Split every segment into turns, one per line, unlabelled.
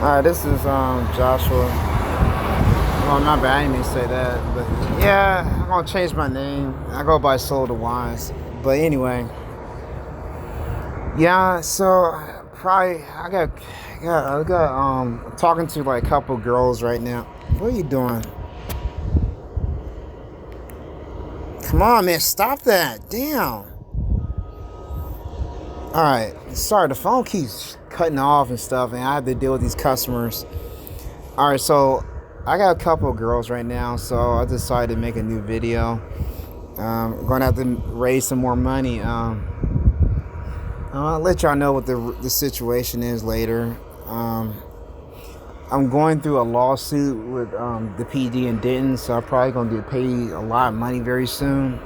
Alright, this is Joshua. Well, my bad, I didn't mean to say that, but yeah, I'm gonna change my name. I go by Soul the Wise. But anyway, yeah. So probably I got talking to like a couple girls right now. What are you doing? Come on, man, stop that! Damn. All right, sorry, the phone keeps cutting off and stuff, and I have to deal with these customers. All right, so I got a couple of girls right now, so I decided to make a new video. Going to have to raise some more money. I'll let y'all know what the situation is later. I'm going through a lawsuit with the PD in Denton, so I'm probably going to get paid a lot of money very soon.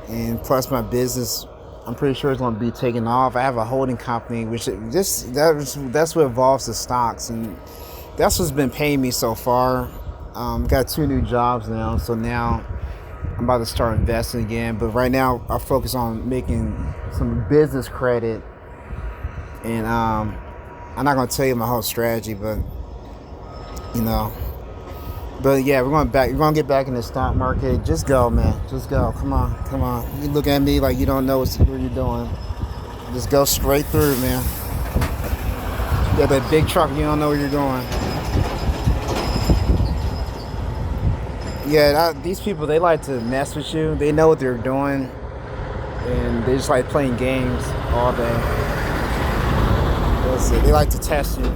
And plus, my business, I'm pretty sure it's going to be taken off. I have a holding company, which that's what involves the stocks, and that's what's been paying me so far. Got 2 new jobs now, so now I'm about to start investing again. But right now, I focus on making some business credit, and I'm not gonna tell you my whole strategy, but you know. But yeah, we're gonna get back in the stock market. Just go, man. Just go. Come on, come on. You look at me like you don't know what you're doing. Just go straight through, man. You got that big truck, you don't know where you're going. Yeah, these people, they like to mess with you. They know what they're doing, and they just like playing games all day. That's it. They like to test you.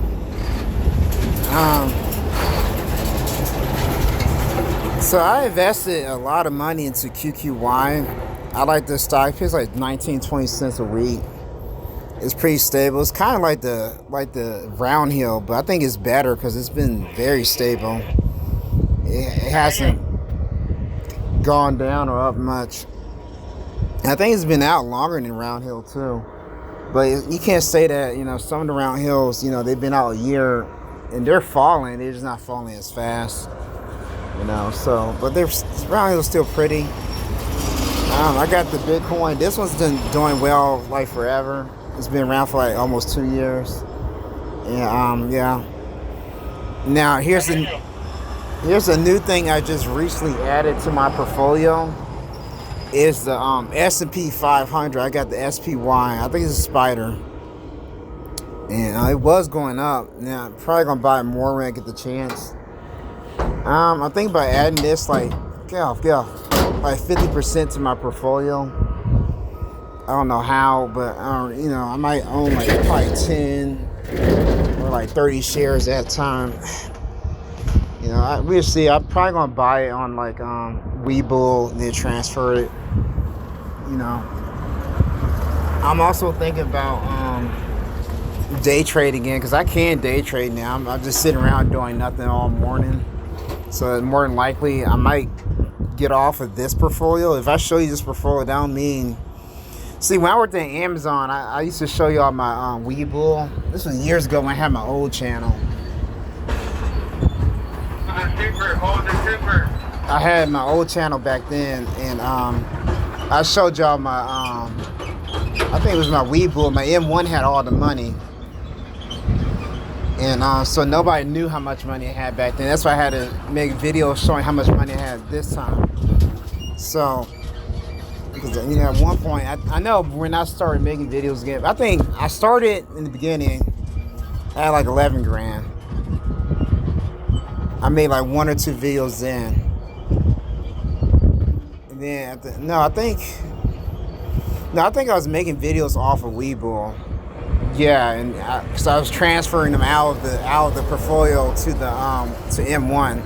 So I invested a lot of money into QQY. I like this stock. It pays like 19-20 cents a week. It's pretty stable. It's kind of like the Round Hill, but I think it's better because it's been very stable. It hasn't gone down or up much. I think it's been out longer than Round Hill too. But you can't say that, some of the Round Hills, they've been out a year and they're falling. They're just not falling as fast. So, but Round Hill's still pretty. I got the Bitcoin. This one's been doing well like forever. It's been around for like almost 2 years. And yeah. Now here's a new thing I just recently added to my portfolio. Is the S&P 500. I got the SPY. I think it's a spider. And it was going up. Now I'm probably gonna buy more when I get the chance. I think by adding this, like 50% to my portfolio. I don't know how, but I might own like probably 10 or like 30 shares at a time. We'll see. I'm probably gonna buy it on like Webull and then transfer it. I'm also thinking about day trade again because I can day trade now. I'm just sitting around doing nothing all morning. So more than likely, I might get off of this portfolio. If I show you this portfolio, that don't mean. See, when I worked at Amazon, I used to show you all my Webull. This was years ago when I had my old channel. I had my old channel back then, and I showed y'all my I think it was my Webull. My M1 had all the money, and so nobody knew how much money I had back then. That's why I had to make videos showing how much money I had this time. So, because at one point, I know when I started making videos again, I think I started in the beginning. I had like 11 grand. I made like 1 or 2 videos then. And then, I think I was making videos off of Webull. Yeah, and because I was transferring them out of the portfolio to M1.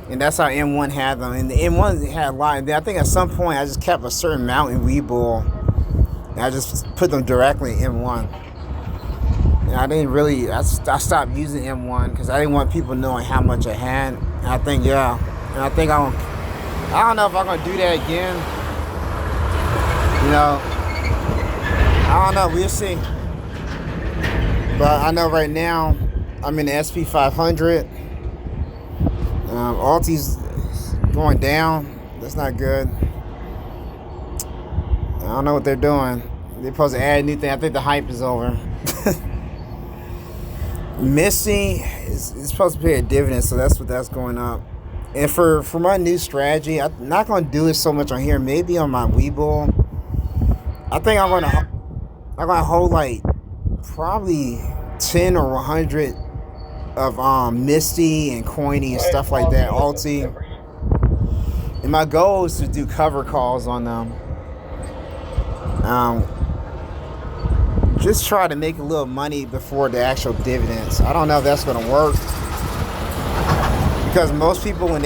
And that's how M1 had them. And the M1 had a lot. And then I think at some point I just kept a certain amount in Webull. And I just put them directly in M1. And I didn't really, I stopped using M1 because I didn't want people knowing how much I had. And I think, yeah. And I think I don't know if I'm going to do that again. I don't know. We'll see. But I know right now I'm in the SP 500. Alti's going down. That's not good. I don't know what they're doing. They're supposed to add a new thing. I think the hype is over. Misty is supposed to pay a dividend, so that's what that's going up. And for my new strategy, I'm not gonna do it so much on here. Maybe on my Webull. I think I'm gonna hold like probably 10 or 100 of Misty and Coiny and stuff like that, Alti. And my goal is to do cover calls on them. Um, just try to make a little money before the actual dividends. I don't know if that's gonna work because most people when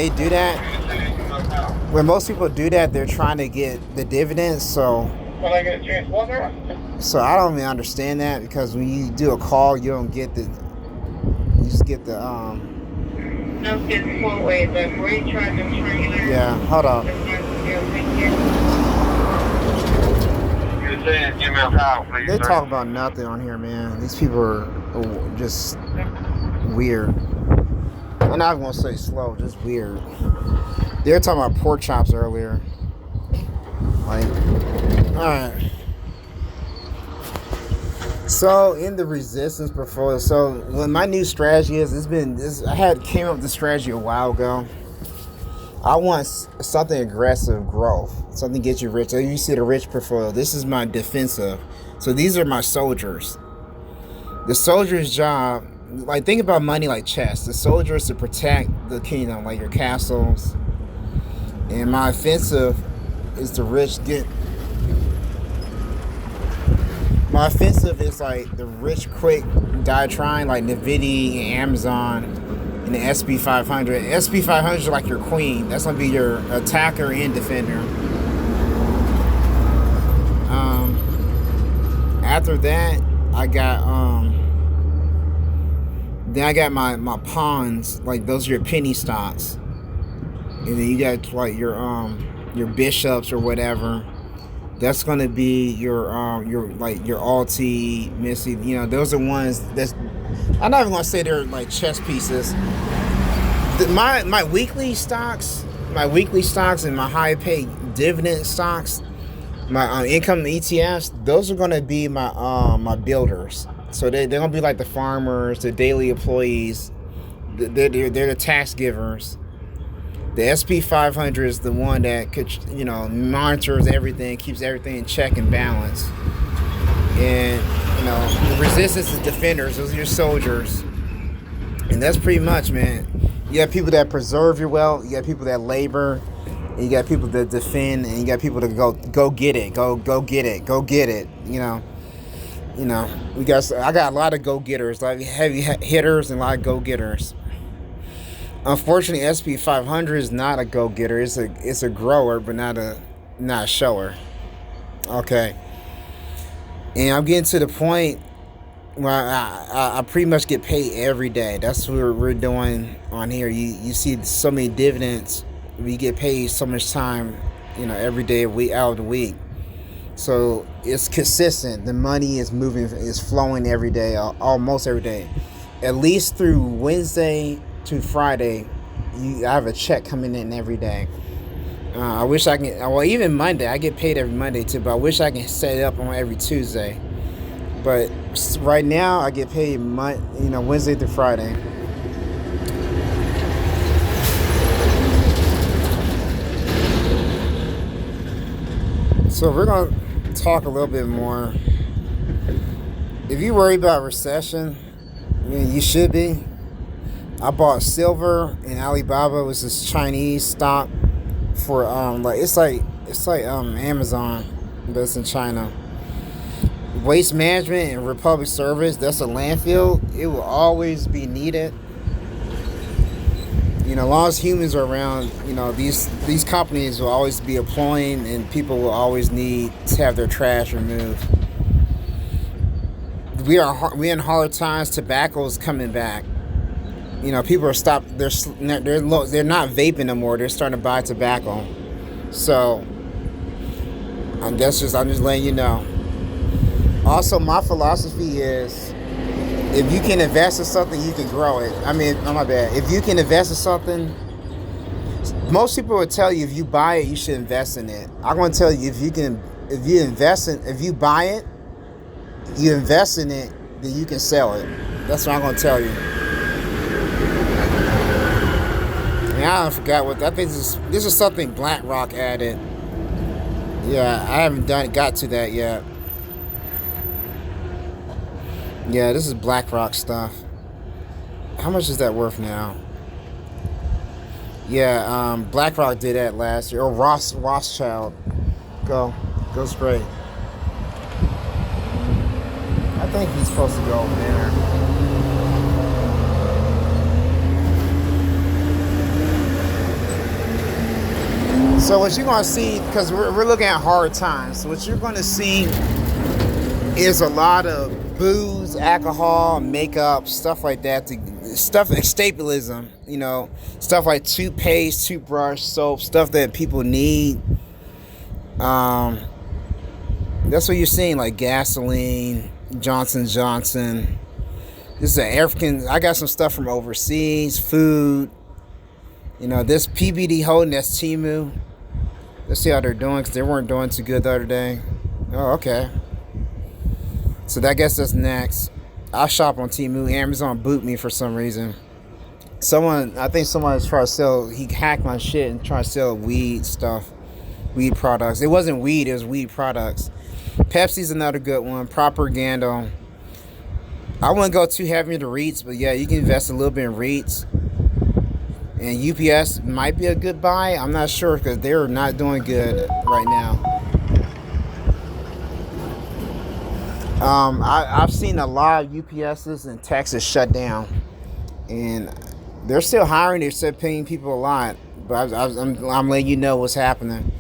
most people do that, they're trying to get the dividends.
When I get a chance, water?
So I don't even understand that because when you do a call, you don't get the. You just get the
No, it's full way. The bridge charge of trailer.
Yeah, hold on.
You're saying, give me a call, please.
They
sir.
talk about nothing on here, man. These people are just weird. I'm not gonna say slow, just weird. They were talking about pork chops earlier. Like, all right. So in the resistance portfolio, so what my new strategy is, I came up with the strategy a while ago. I want something aggressive growth, something to get you rich. So you see the rich portfolio. This is my defensive. So these are my soldiers. The soldier's job, like think about money like chess. The soldier is to protect the kingdom, like your castles. And my offensive is the rich get. My offensive is like the rich quick diatrine, like Nvidia and Amazon and the SP 500. SP 500 is like your queen. That's gonna be your attacker and defender. After that, I got then I got my pawns. Like those are your penny stocks, and then you got like your bishops or whatever. That's gonna be your Alti, Missy. You know, those are ones that's. I'm not even gonna say they're like chess pieces. My weekly stocks, and my high pay dividend stocks, my income ETFs. Those are gonna be my builders. So they're gonna be like the farmers, the daily employees. They're the tax givers. The SP 500 is the one that could, monitors everything, keeps everything in check and balance. And, the resistance is defenders. Those are your soldiers. And that's pretty much, man. You got people that preserve your wealth. You got people that labor. And you got people that defend. And you got people that go get it. Go get it. Go get it. I got a lot of go-getters, like heavy hitters and a lot of go-getters. Unfortunately, SP 500 is not a go-getter. It's a grower, but not a shower. Okay. And I'm getting to the point where I pretty much get paid every day. That's what we're doing on here. You see so many dividends. We get paid so much time, every day, out of the week. So it's consistent. The money is flowing every day, almost every day. At least through Wednesday to Friday, I have a check coming in every day. I wish I can. Well, even Monday, I get paid every Monday too. But I wish I can set it up on every Tuesday. But right now, I get paid Wednesday through Friday. So we're gonna talk a little bit more. If you worry about recession, you should be. I bought silver and Alibaba, was this Chinese stock for it's like Amazon, but it's in China. Waste management and Republic Service, that's a landfill. It will always be needed. As long as humans are around, these companies will always be employing, and people will always need to have their trash removed. We're in hard times. Tobacco is coming back. People are stopped. They're not vaping no more. They're starting to buy tobacco. So I'm just letting you know. Also, my philosophy is, if you can invest in something, you can grow it. My bad. If you can invest in something, most people would tell you if you buy it, you should invest in it. I'm going to tell you, if you buy it, you invest in it, then you can sell it. That's what I'm gonna tell you. Yeah, I forgot what. I think this is something BlackRock added. Yeah, I haven't got to that yet. Yeah, this is BlackRock stuff. How much is that worth now? Yeah, BlackRock did that last year. Or Rothschild. Go straight. I think he's supposed to go over there. So what you're gonna see, because we're looking at hard times. So what you're gonna see is a lot of booze, alcohol, makeup, stuff like that. Stuff like escapism, you know, stuff like toothpaste, toothbrush, soap, stuff that people need. That's what you're seeing, like gasoline, Johnson Johnson. This is an African. I got some stuff from overseas, food. You know, this PBD holding, that's Temu. Let's see how they're doing, because they weren't doing too good the other day. Oh, okay. So I guess that's next. I shop on Temu. Amazon boot me for some reason. I think someone is trying to sell, he hacked my shit and tried to sell weed stuff. Weed products. It wasn't weed, it was weed products. Pepsi's another good one. Propaganda. I wouldn't go too heavy into REITs, but yeah, you can invest a little bit in REITs. And UPS might be a good buy. I'm not sure, because they're not doing good right now. I've seen a lot of UPSs in Texas shut down, and they're still hiring. They're still paying people a lot, but I'm letting you know what's happening.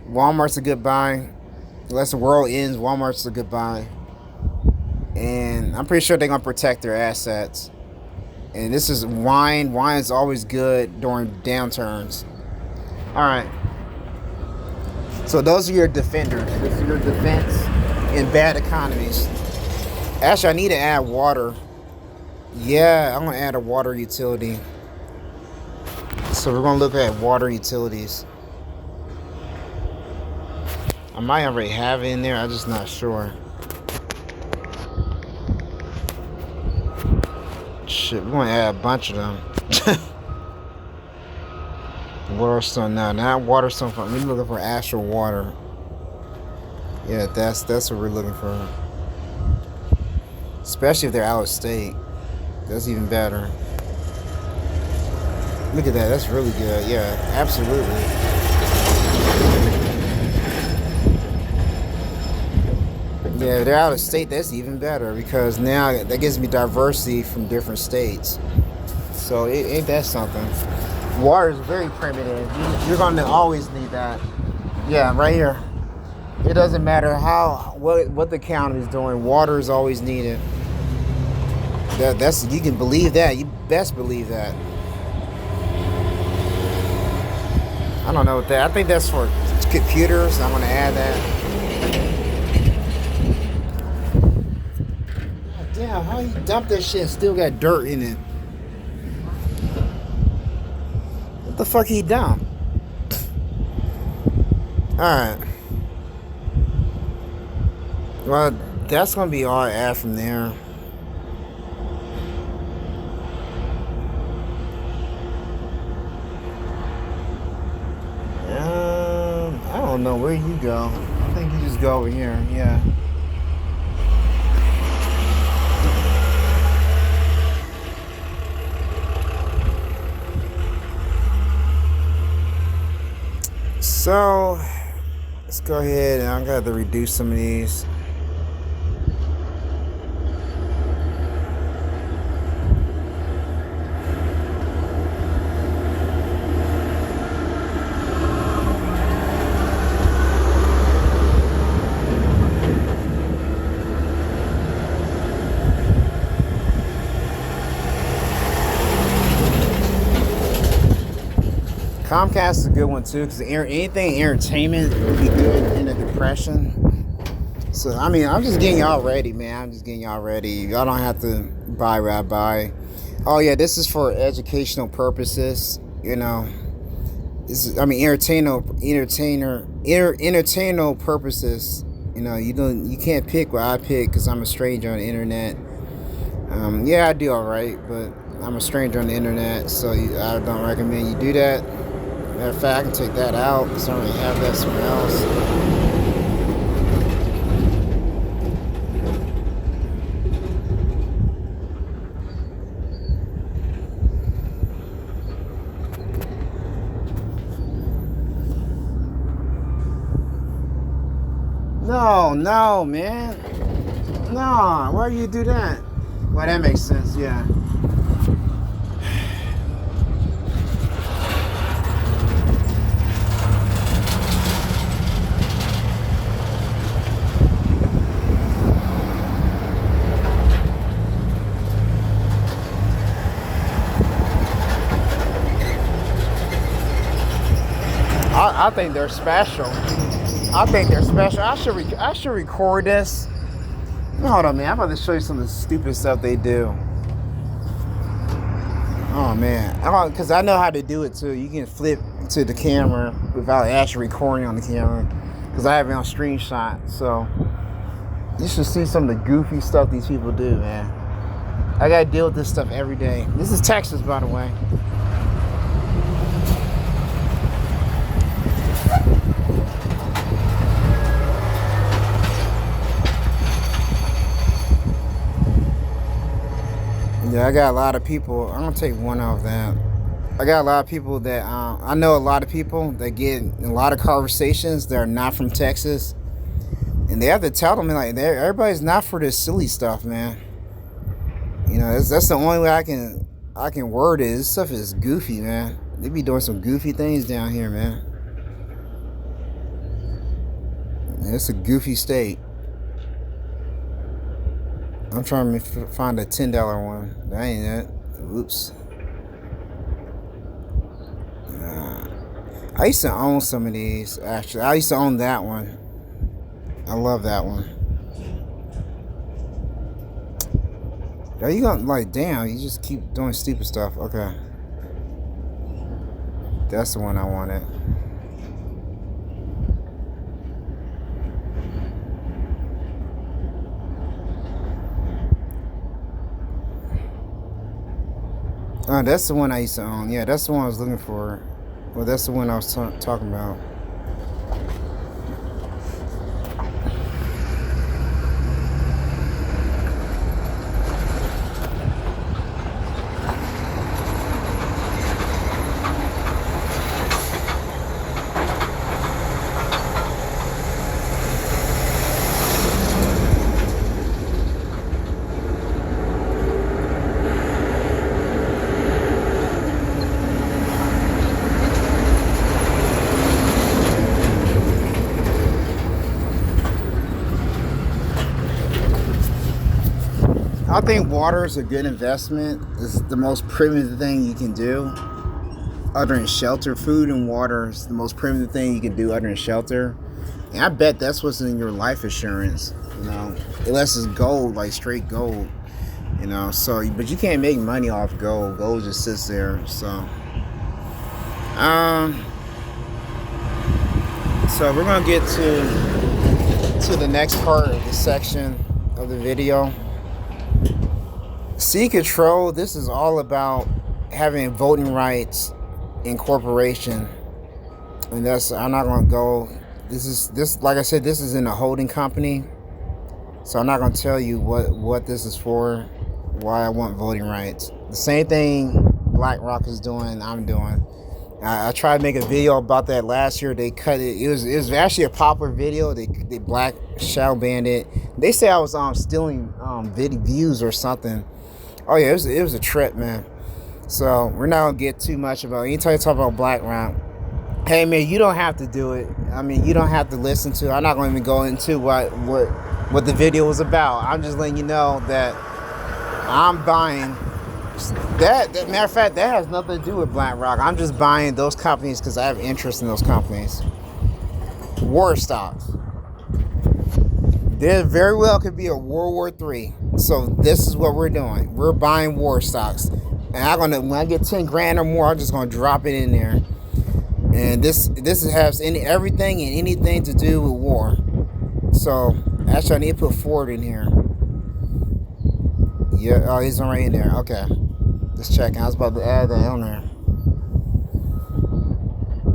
Walmart's a good buy. Unless the world ends, Walmart's a good buy, and I'm pretty sure they're gonna protect their assets. And this is wine. Wine is always good during downturns. All right. So those are your defenders. This is your defense in bad economies. Actually, I need to add water. Yeah, I'm gonna add a water utility. So we're gonna look at water utilities. I might already have it in there. I'm just not sure. Shit, we're gonna add a bunch of them. Waterstone now. Not Waterstone. We're looking for actual water. Yeah, that's what we're looking for. Especially if they're out of state. That's even better. Look at that. That's really good. Yeah, absolutely. Yeah, if they're out of state, that's even better, because now that gives me diversity from different states. So ain't that something? Water is very primitive. You're going to always need that. Yeah, right here. It doesn't matter what the county is doing. Water is always needed. That's you can believe that. You best believe that. I don't know what that. I think that's for computers. I'm going to add that. God damn, how you dump that shit and still got dirt in it? What the fuck he done? Alright. Well, that's gonna be all I add from there. I don't know where you go. I think you just go over here, yeah. So let's go ahead, and I'm gonna have to reduce some of these. Comcast is a good one too, because anything entertainment would be good in a depression. So I mean, I'm just getting y'all ready, man. I'm just getting y'all ready. Y'all don't have to buy what I buy. Oh yeah, this is for educational purposes. You know, this is, I mean, entertainment purposes. You know, you can't pick what I pick, because I'm a stranger on the internet. Yeah, I do all right, but I'm a stranger on the internet, so I don't recommend you do that. Matter of fact, I can take that out because I already have that somewhere else. No, no, man. No, why do you do that? Well, that makes sense, yeah. I think they're special. I think they're special. I should record this. Hold on, man. I'm about to show you some of the stupid stuff they do. Oh man, because I know how to do it too. You can flip to the camera without actually recording on the camera. Because I have it on screenshot. So you should see some of the goofy stuff these people do, man. I gotta deal with this stuff every day. This is Texas, by the way. Yeah, I got a lot of people. I'm gonna take one off that. I got a lot of people that I know a lot of people that get in a lot of conversations that are not from Texas, and they have to tell them like everybody's not for this silly stuff, man. You know, that's the only way I can word it. This stuff is goofy, man. They be doing some goofy things down here, man. It's a goofy state. I'm trying to find a $10 one. That ain't it. Oops. I used to own some of these, actually. I used to own that one. I love that one. Are you gonna, like, damn, you just keep doing stupid stuff. Okay. That's the one I wanted. Oh, that's the one I used to own. Yeah, that's the one I was looking for. Well, that's the one I was talking about. I think water is a good investment. It's the most primitive thing you can do other than shelter. Food and water is the most primitive thing you can do other than shelter. And I bet that's what's in your life insurance, you know, unless it's gold, like straight gold, you know. So, but you can't make money off gold. Gold just sits there. So we're gonna get to the next part of the section of the video. Sea Control, this is all about having voting rights in corporation. And that's, I'm not gonna go, this like I said, this is in a holding company. So I'm not gonna tell you what this is for, why I want voting rights. The same thing BlackRock is doing, I'm doing. I tried to make a video about that last year. They cut it. It was actually a popular video. They black shadow banned it. They say I was stealing views or something. Oh yeah, it was a trip, man. So we're not gonna get too much about it. Anytime you talk about BlackRock, hey man, you don't have to do it. I mean, you don't have to listen to it. I'm not gonna even go into what the video was about. I'm just letting you know that I'm buying that matter of fact, that has nothing to do with BlackRock. I'm just buying those companies because I have interest in those companies. War stocks. There very well could be a World War III. So this is what we're doing. We're buying war stocks. And when I get 10 grand or more, I'm just gonna drop it in there. And this has everything and anything to do with war. So actually I need to put Ford in here. Yeah, oh, he's already in there. Okay. Just checking. I was about to add that on there.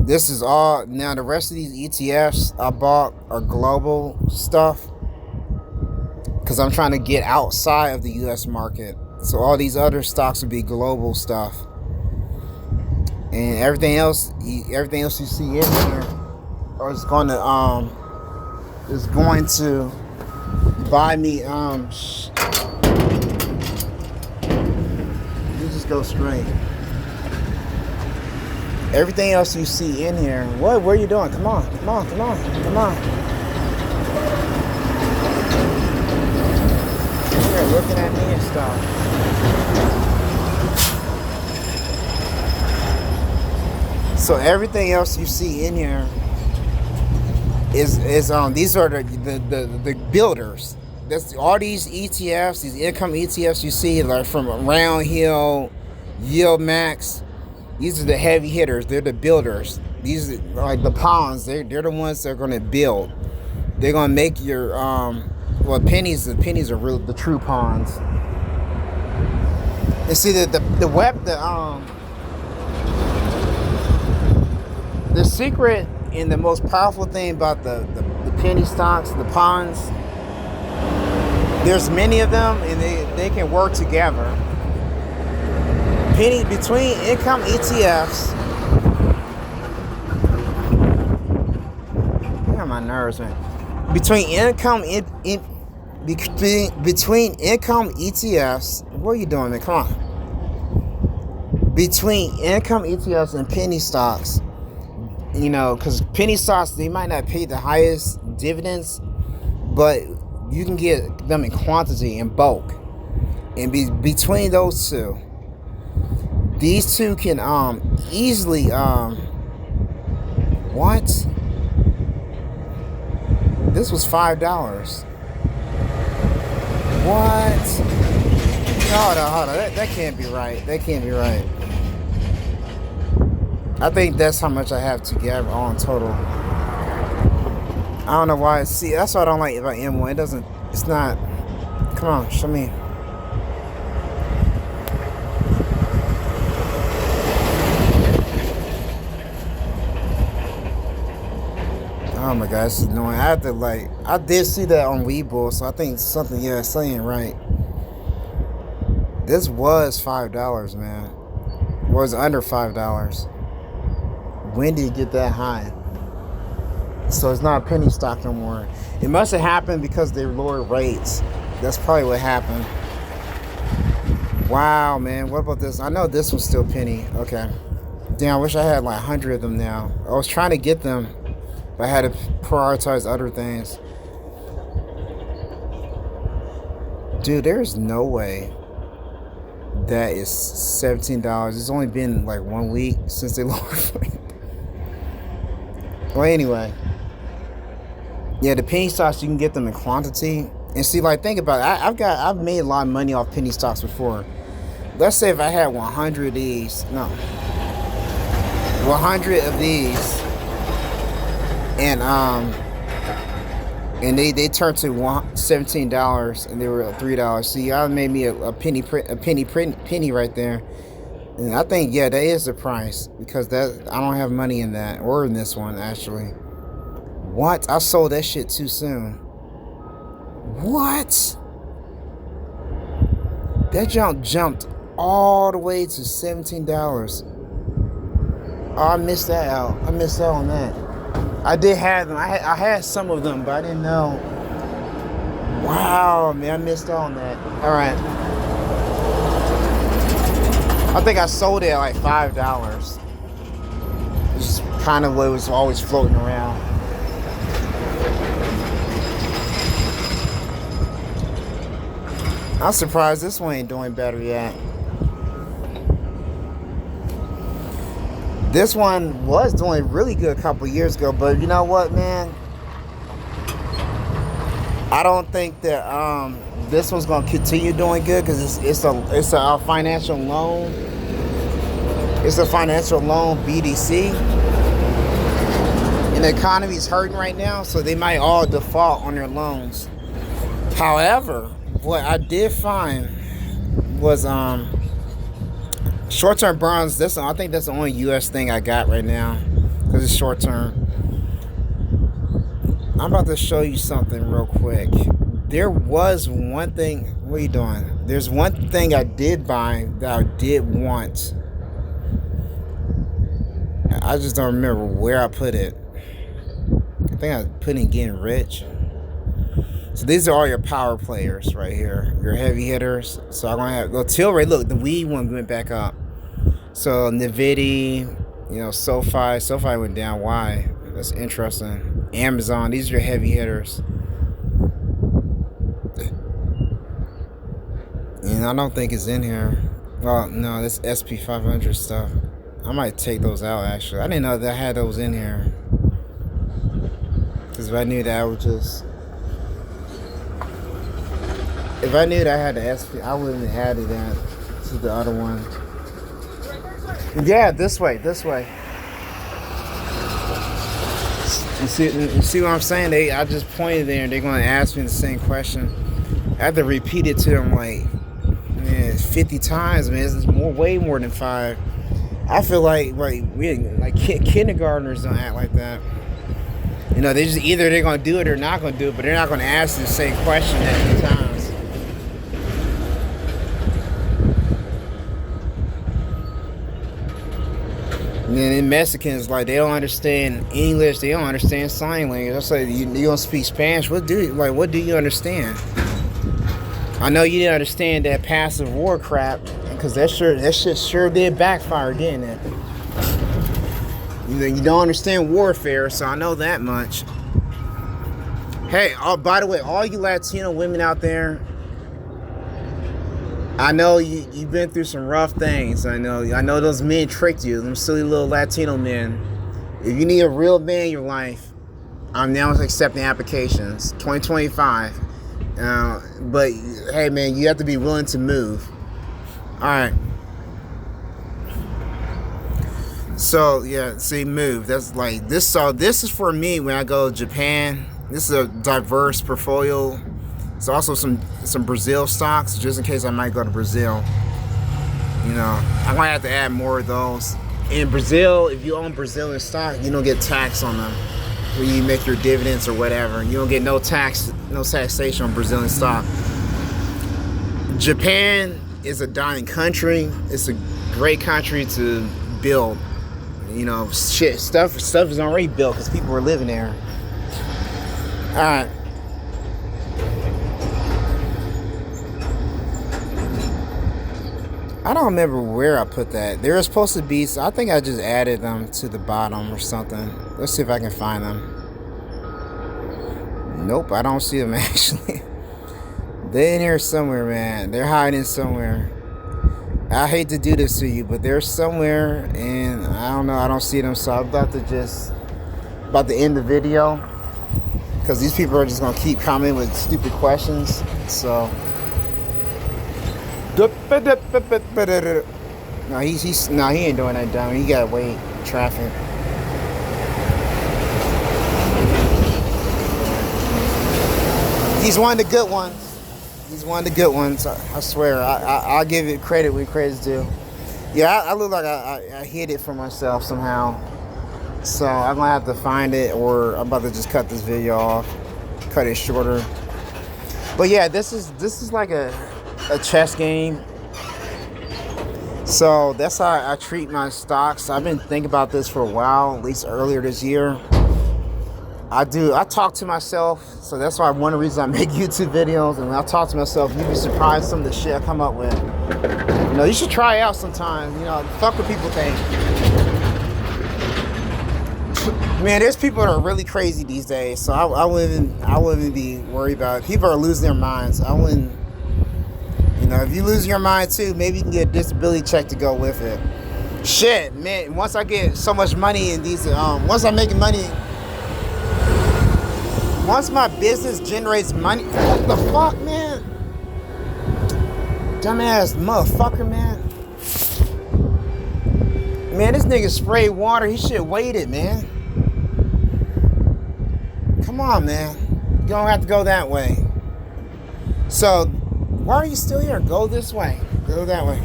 This is all, now the rest of these ETFs I bought are global stuff. Because I'm trying to get outside of the US market. So all these other stocks would be global stuff. And everything else you see in here is going to buy me you just go straight. Everything else you see in here. What are you doing? Come on. You're looking at me and stuff. So everything else you see in here is these are the builders. That's all these ETFs, these income ETFs you see, like from Round Hill, Yield Max. These are the heavy hitters. They're the builders. These are like the pawns. They're the ones that are going to build. They're going to make your pennies. The pennies are real, the true pawns. And see the secret and the most powerful thing about the penny stocks, the pawns. There's many of them, and they can work together. Between income ETFs. Get on my nerves, man. Between income ETFs. What are you doing, man? Come on. Between income ETFs and penny stocks, because penny stocks, they might not pay the highest dividends, but you can get them in quantity, in bulk. And between those two, these two can easily what? This was $5. What? Hold on. That can't be right. I think that's how much I have together on total. I don't know why. See, that's what I don't like about M1. It's not. Come on, show me. Oh my God, this is annoying. I did see that on Webull, so I think something saying right. This was $5, man. Was under $5. When did it get that high? So it's not a penny stock no more. It must have happened because they lowered rates. That's probably what happened. Wow, man. What about this? I know this one's still penny. Okay. Damn, I wish I had like 100 of them now. I was trying to get them, but I had to prioritize other things. Dude, there's no way that is $17. It's only been like 1 week since they lowered it. Well, anyway. Yeah, the penny stocks, you can get them in quantity. And see, like, think about it. I've made a lot of money off penny stocks before. Let's say if I had 100 of these. No. 100 of these. And they turned to $17 and they were at $3. See, I made me a penny right there. And I think, yeah, that is the price, because I don't have money in that, or in this one actually. What? I sold that shit too soon. What? That jumped all the way to $17. Oh, I missed that out. I missed out on that. I did have them. I had some of them, but I didn't know. Wow, man, I missed out on that. All right. I think I sold it at like $5. It's kind of what was always floating around. I'm surprised this one ain't doing better yet. This one was doing really good a couple years ago, but you know what, man? I don't think that this one's gonna continue doing good, because it's a financial loan. It's a financial loan BDC, and the economy's hurting right now, so they might all default on their loans. However, what I did find was short-term burns. I think that's the only U.S. thing I got right now because it's short-term. I'm about to show you something real quick. There was one thing. What are you doing? There's one thing I did buy that I did want. I just don't remember where I put it. I think I put in getting rich. So these are all your power players right here, your heavy hitters. So I'm gonna have Tilray. Look, the weed one went back up. So Nvidia, SoFi. SoFi went down. Why? That's interesting. Amazon. These are your heavy hitters. And I don't think it's in here. Well, no, this SP 500 stuff. I might take those out actually. I didn't know that I had those in here. Because if I knew that, I would just. If I knew that I had the SP, I wouldn't have added that to the other one. Yeah, this way. You see what I'm saying? I just pointed there and they're going to ask me the same question. I have to repeat it to them like, man, 50 times, man. It's way more than 5. I feel like kindergartners don't act like that. They just either they're going to do it or not going to do it, but they're not going to ask the same question that many times. And then Mexicans, like, they don't understand English, they don't understand sign language. I say, you don't speak Spanish. What do you understand? I know you didn't understand that passive war crap, because that shit sure did backfire, didn't it? You don't understand warfare, so I know that much. Hey, by the way, all you Latino women out there, I know you've been through some rough things. I know those men tricked you, them silly little Latino men. If you need a real man in your life, I'm now accepting applications. 2025. But hey, man, you have to be willing to move. All right. So yeah, see, move. That's like this. So this is for me when I go to Japan. This is a diverse portfolio. It's also some Brazil stocks, just in case I might go to Brazil. I might have to add more of those. In Brazil, if you own Brazilian stock, you don't get tax on them when you make your dividends or whatever. You don't get no taxation on Brazilian stock. Japan is a dying country. It's a great country to build. Stuff is already built because people are living there. All right. I don't remember where I put that. They were supposed to be, so I think I just added them to the bottom or something. Let's see if I can find them. Nope, I don't see them actually. They're in here somewhere, man. They're hiding somewhere. I hate to do this to you, but they're somewhere, and I don't know. I don't see them, so I'm about to end the video because these people are just gonna keep coming with stupid questions. So. No, he ain't doing that dumb. He gotta wait. Traffic. He's one of the good ones. I swear. I'll give it credit where credit's due. Yeah, I look like I hid it for myself somehow. So I'm gonna have to find it, or I'm about to just cut this video off, cut it shorter. But yeah, this is like a chess game. So that's how I treat my stocks. I've been thinking about this for a while, at least earlier this year. I talk to myself, so that's why one of the reasons I make YouTube videos. And when I talk to myself, you'd be surprised some of the shit I come up with. You should try it out sometime. Fuck what people think. Man, there's people that are really crazy these days, so I wouldn't be worried about it. People are losing their minds. I wouldn't. If you lose your mind too, maybe you can get a disability check to go with it. Shit, man. Once I get so much money in these, once I'm making money, once my business generates money, what the fuck, man? Dumbass motherfucker, man. Man, this nigga sprayed water. He should wait it, man. Come on, man. You don't have to go that way. So, why are you still here? Go this way. Go that way.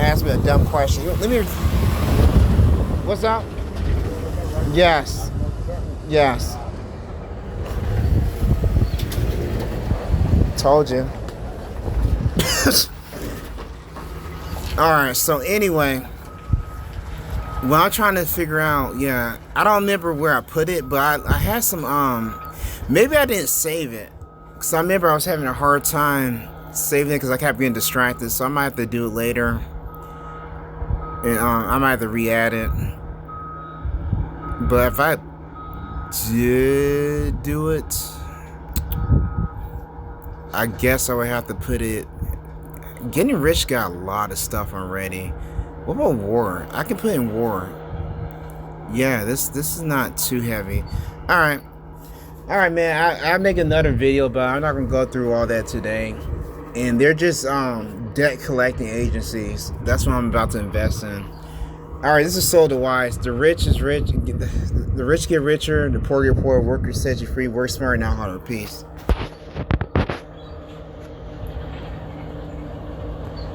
Ask me a dumb question. Let me. What's up? Yes. Yes. Told you. Alright, so anyway. Well, I'm trying to figure out, yeah. I don't remember where I put it, but I had some, maybe I didn't save it. Because I remember I was having a hard time saving it because I kept getting distracted. So I might have to do it later. And I might have to re-add it. But if I did do it, I guess I would have to put it. Getting Rich got a lot of stuff already. What about War? I can put in War. Yeah, this is not too heavy. Alright, man. I'll make another video, but I'm not gonna go through all that today. And they're just debt collecting agencies. That's what I'm about to invest in. Alright, this is Sold to Wise. The rich is rich. The rich get richer. The poor get poor. Workers set you free. Work smart, not harder. Peace.